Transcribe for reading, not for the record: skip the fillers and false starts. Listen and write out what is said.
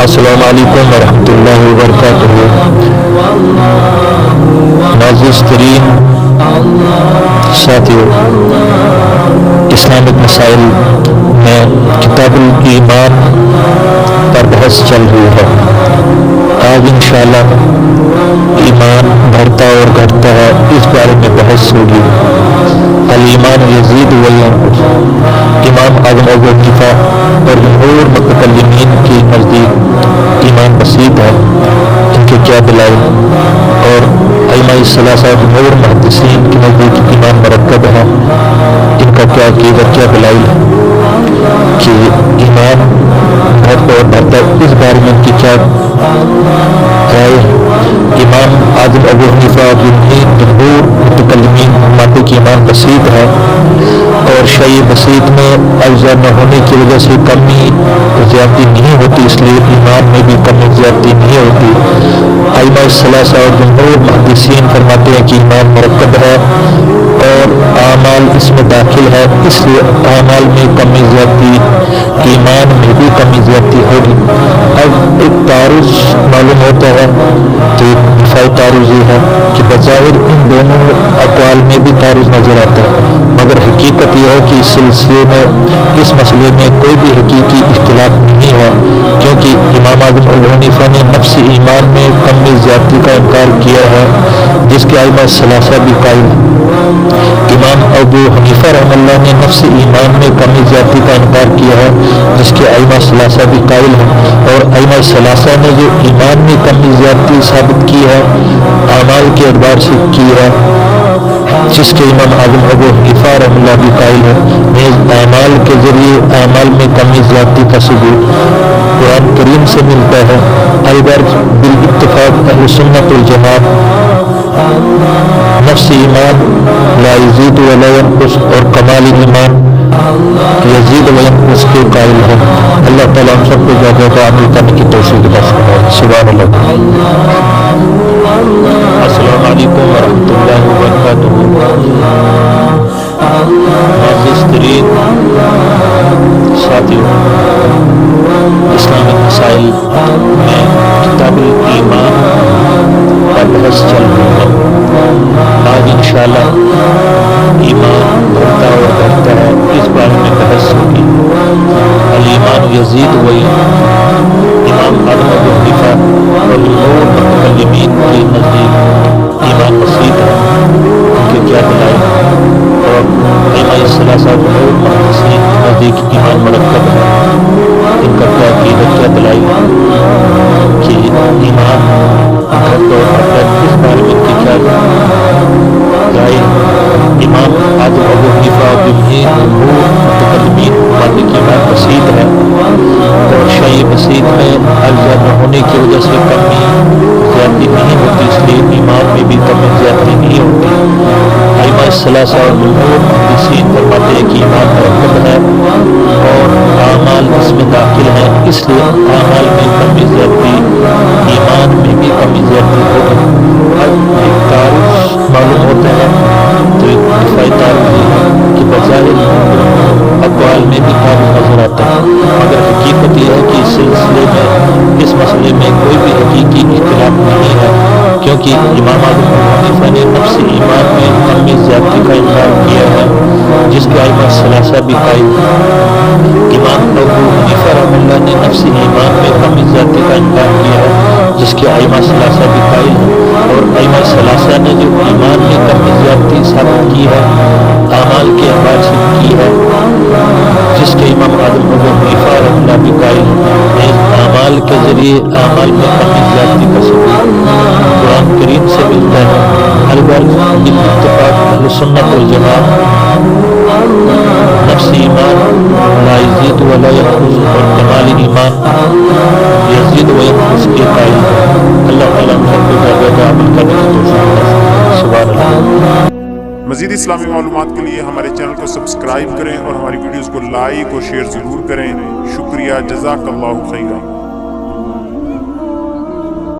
السلام علیکم ورحمۃ اللہ وبرکاتہ۔ معزز ترین ساتھیو، اسلامک مسائل میں کتاب الایمان پر بحث چل رہی ہے۔ آج انشاءاللہ ایمان بڑھتا اور گھٹتا ہے، اس بارے میں بحث ہوگی۔ الایمان یزید و ینقص۔ امام اعظم ابو حنیفہ اور جمہور متکلمین کے نزدیک ایمان بسیط ہے، ان کے کیا دلائل؟ اور ائمہ ثلاثہ اور جمہور محدثین کے نزدیک ایمان مرکب ہے، ان کا کیا عقیدہ، کیا دلائل کہ ایمان بڑھتا اور بڑھتا ہے، اس بارے میں ان کی کیا رائے؟ امام اعظم ابو حنیفہ اور جمہور متکلمین مانتے کہ ایمان بسیط ہے، اور شیء بسیط میں اجزا نہ ہونے کی وجہ سے کمی زیادتی نہیں ہوتی، اس لیے ایمان میں بھی کمی زیادتی نہیں ہوتی۔ ائمہ ثلاثہ اور جمہور محدثین فرماتے ہیں کہ ایمان مرکب ہے اور اعمال اس میں داخل ہے، اس لیے اعمال میں کمی زیادتی، ایمان میں بھی کمی زیادتی ہوگی۔ اب ایک تعارض معلوم ہوتا ہے، تو ایک دفاعی تعارض یہ ہے کہ بظاہر ان دونوں اقوال میں بھی تعارض نظر آتا ہے، مگر حقیقت یہ ہے کہ اس سلسلے میں، اس مسئلے میں کوئی بھی حقیقی اختلاف نہیں ہے، کیونکہ امام اعظم ابو حنیفہ نے نفس ایمان میں کمی زیادتی کا انکار کیا ہے، جس کے ائمہ ثلاثہ بھی قائل ہیں۔ امام ابو حنیفہ رحمہ اللہ نے نفس ایمان میں کمی زیادتی کا انکار کیا ہے، جس کے ائمہ ثلاثہ بھی قائل ہیں، اور ائمہ ثلاثہ نے جو ایمان میں کمی زیادتی ثابت کی ہے، اعمال کے اعتبار سے کی ہے، جس کے امام اعظم ابو حنیفہ رحمہ اللہ بھی قائل ہے، نیز اعمال کے ذریعے اعمال میں کمی زیادتی کا ثبوت قرآن کریم سے ملتا ہے۔ البرز بالاتفاق اہل سنت والجماعت نفس ایمان لا یزید ولا ینقص اور کمال ایمان یزید و ینقص کے قائل ہیں۔ اللہ تعالیٰ ہم سب کو زیادہ عمل کرنے کی توفیق عطا فرمائے۔ سبحان اللہ۔ السلام علیکم ورحمۃ اللہ وبرکاتہ۔ معزز ترین ساتھیو، اسلامک مسائل میں کتاب الایمان پر بحث چل رہی ہے۔ آج انشاءاللہ ایمان بڑھتا اور گھٹتا ہے، اس بارے میں بحث ہوگی۔ الایمان یزید و ینقص۔ امام اعظم ابو حنیفہ اور جمہور متکلمین کے نزدیک ایمان بسیط ہے، ان کے کیا دلائل؟ اور ائمہ ثلاثہ اور جمہور محدثین کے نزدیک ایمان مرکب ہے، ان کا کیا عقیدہ، کیا دلائل کہ ایمان گھٹتا اور بڑھتا ہے، اس بارے میں ان کی کیا رائے؟ امام اعظم ابو حنیفہ اور جمہور متکلمین مانتے کہ ایمان بسیط ہے، اور شیء بسیط میں اجزا نہ ہونے کی وجہ سے کمی زیادتی نہیں ہوتی، اس لیے ایمان میں بھی کمی زیادتی نہیں ہوتی۔ ائمہ ثلاثہ اور جمہور محدثین فرماتے ہیں کہ ایمان مرکب ہے اور اعمال اس میں داخل ہیں، اس لیے اعمال میں کمی زیادتی، ایمان میں بھی کمی زیادتی ہوگی۔ اب ایک تعارض معلوم ہوتا ہے، تو ایک دفاعی تعارض یہ ہے کہ بظاہر اقوال میں بھی تعارض نظر آتا ہے، مگر حقیقت یہ ہے کہ اس سلسلے میں، اس مسئلے میں کوئی بھی حقیقی اختلاف نہیں ہے، کیونکہ امام اعظم ابو حنیفہ نے نفس ایمان میں کمی زیادتی کا انکار کیا ہے، جس کے ائمہ ثلاثہ بھی قائل ہیں۔ امام ابو حنیفہ رحمہ اللہ نے نفس ایمان میں کمی زیادتی کا انکار کیا ہے، جس کے ائمہ ثلاثہ بھی قائل ہیں، اور ائمہ ثلاثہ نے جو ایمان میں کمی زیادتی ثابت کی ہے، اعمال کے اعتبار سے کی ہے، جس کے امام اعظم ابو حنیفہ رحمہ اللہ بھی قائل ہیں، اعمال کے ذریعے اعمال میں کمی زیادتی کا ثبوت قرآن کریم سے ملتا ہے۔ البرز بالاتفاق اہل سنت والجماعت نفس ایمان لا یزید ولا ینقص اور کمال ایمان یزید و ینقص کے قائل ہیں۔ اللہ تعالیٰ ہم سب کو زیادہ عمل کرنے کی توفیق عطا فرمائے۔ سبحان اللہ۔ مزید اسلامی معلومات کے لیے ہمارے چینل کو سبسکرائب کریں اور ہماری ویڈیوز کو لائک اور شیئر ضرور کریں۔ شکریہ، جزاک اللہ خیرا۔